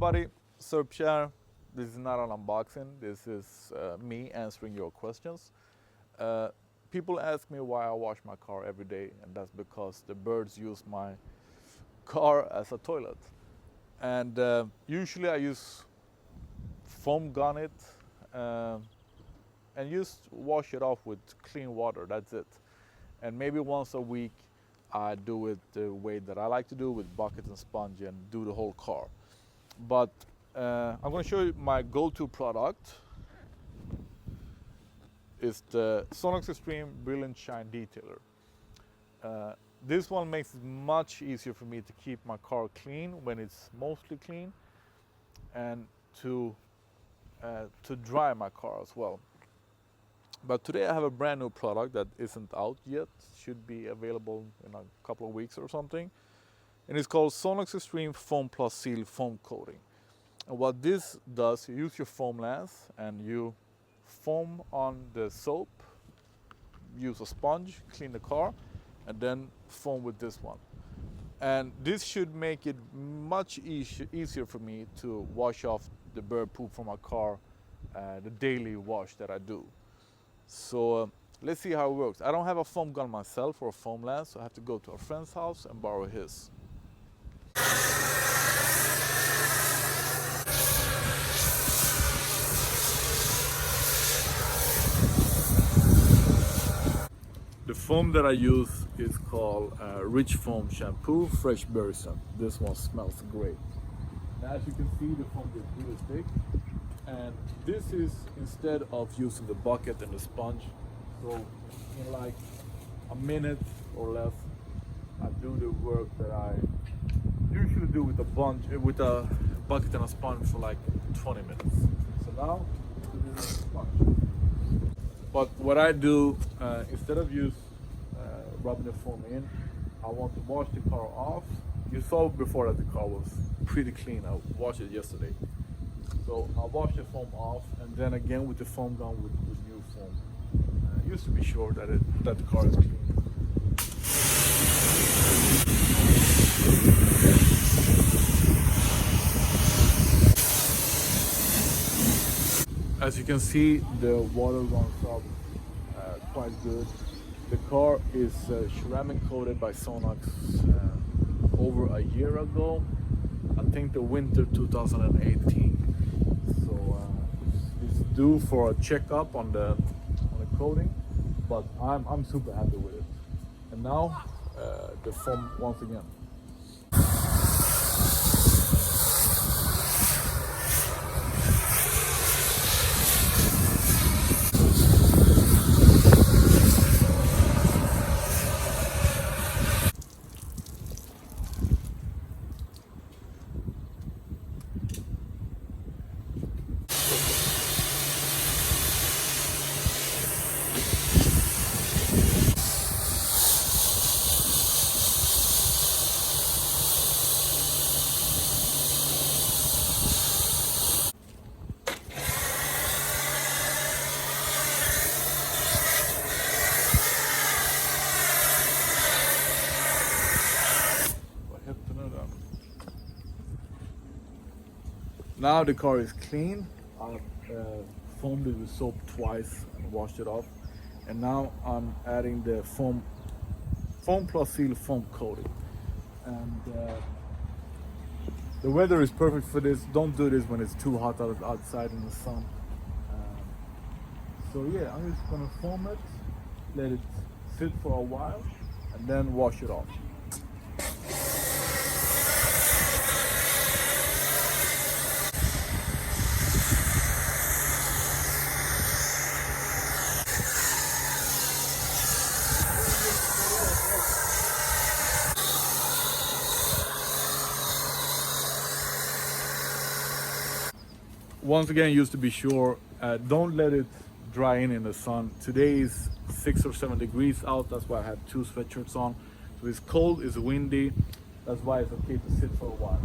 everybody, Sir Pierre. This is not an unboxing, this is me answering your questions. People ask me why I wash my car every day, and that's because the birds use my car as a toilet. And usually I use foam gun it and just wash it off with clean water, that's it. And maybe once a week I do it the way that I like to do, with bucket and sponge, and do the whole car. But I'm going to show you my go-to product. It's the SONAX XTREME Brilliant Shine Detailer. This one makes it much easier for me to keep my car clean when it's mostly clean, and to dry my car as well. But today I have a brand new product that isn't out yet, should be available in a couple of weeks or something. And it's called SONAX XTREME Foam+Seal Foam Coating. And what this does, you use your foam lance and you foam on the soap, use a sponge, clean the car, and then foam with this one. And this should make it much easier for me to wash off the bird poop from my car, the daily wash that I do. So let's see how it works. I don't have a foam gun myself or a foam lance, so I have to go to a friend's house and borrow his. The foam that I use is called Rich Foam Shampoo Fresh Berry Scent. This one smells great. Now, as you can see, the foam is really thick. And this is instead of using the bucket and the sponge. So in like a minute or less, I do the work that I usually do with a bucket and a sponge for like 20 minutes. So now this is a sponge. But what I do, instead of rubbing the foam in, I want to wash the car off. You saw before that the car was pretty clean. I washed it yesterday. So I'll wash the foam off, and then again with the foam gun with new foam. Just to be sure that the car is clean. As you can see, the water runs up quite good. The car is ceramic coated by SONAX over a year ago. I think the winter 2018. So it's due for a checkup on the coating, but I'm super happy with it. And now the foam once again. Now the car is clean. I've foamed it with soap twice and washed it off. And now I'm adding the foam+seal foam coating. And the weather is perfect for this. Don't do this when it's too hot outside in the sun. So yeah, I'm just gonna foam it, let it sit for a while, and then wash it off. Once again, just to be sure, don't let it dry in the sun. Today is 6 or 7 degrees out, that's why I have 2 sweatshirts on. So it's cold, it's windy, that's why it's okay to sit for a while.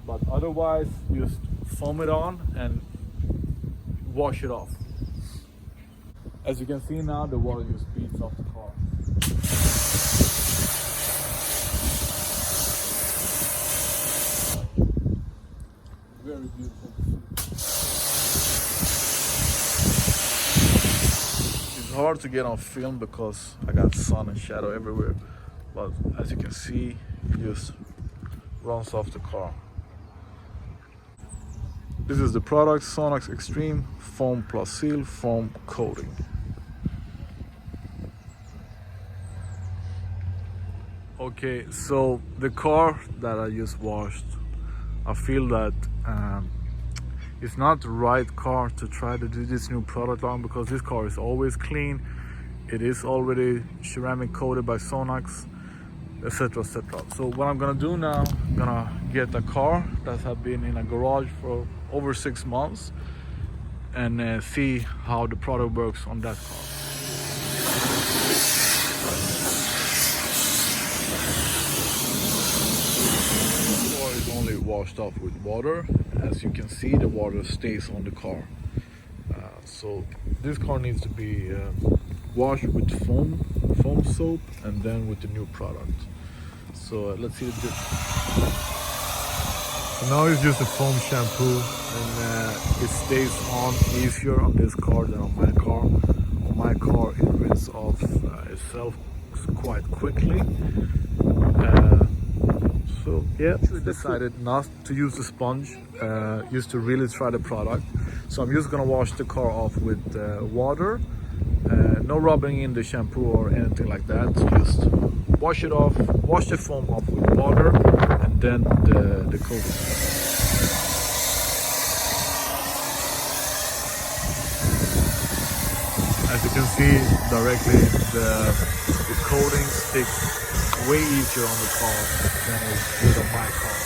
But otherwise, just foam it on and wash it off. As you can see now, the water just beats off the car. Very very beautiful. It's hard to get on film because I got sun and shadow everywhere, but as you can see, it just runs off the car. This is the product, SONAX XTREME Foam plus Seal Foam Coating. Okay, so the car that I just washed, I feel that it's not the right car to try to do this new product on, because this car is always clean. It is already ceramic coated by SONAX, etc, etc. So what I'm gonna do now, I'm gonna get a car that has been in a garage for over 6 months and see how the product works on that car. The car is only washed off with water. As you can see, the water stays on the car. So this car needs to be washed with foam soap and then with the new product. So let's see the difference. So now it's just a foam shampoo, and it stays on easier on this car than on my car. On my car it rinses off itself quite quickly. So yeah, I decided not to use the sponge, just to really try the product. So I'm just gonna wash the car off with water, no rubbing in the shampoo or anything like that. Just wash it off, wash the foam off with water, and then the coating. As you can see directly, the coating sticks way easier on the car than it did on my car.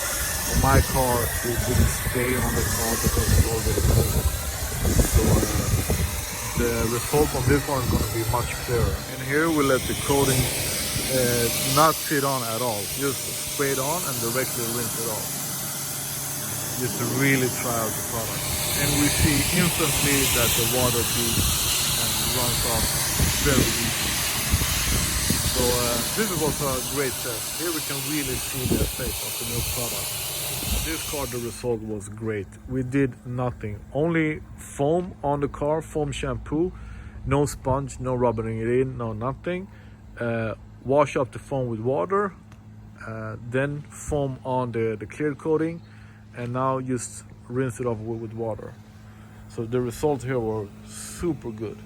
On my car, it didn't stay on the car because it's already coated. So the result on this one is going to be much clearer. And here we let the coating not sit on at all, just spray it on and directly rinse it off, just to really try out the product. And we see instantly that the water beads and runs off very easy. So this was a great test. Here we can really see the effect of the new product. This car, the result was great. We did nothing, only foam on the car, foam shampoo, no sponge, no rubbing it in, no nothing. Wash up the foam with water, then foam on the clear coating, and now just rinse it off with water. So the results here were super good.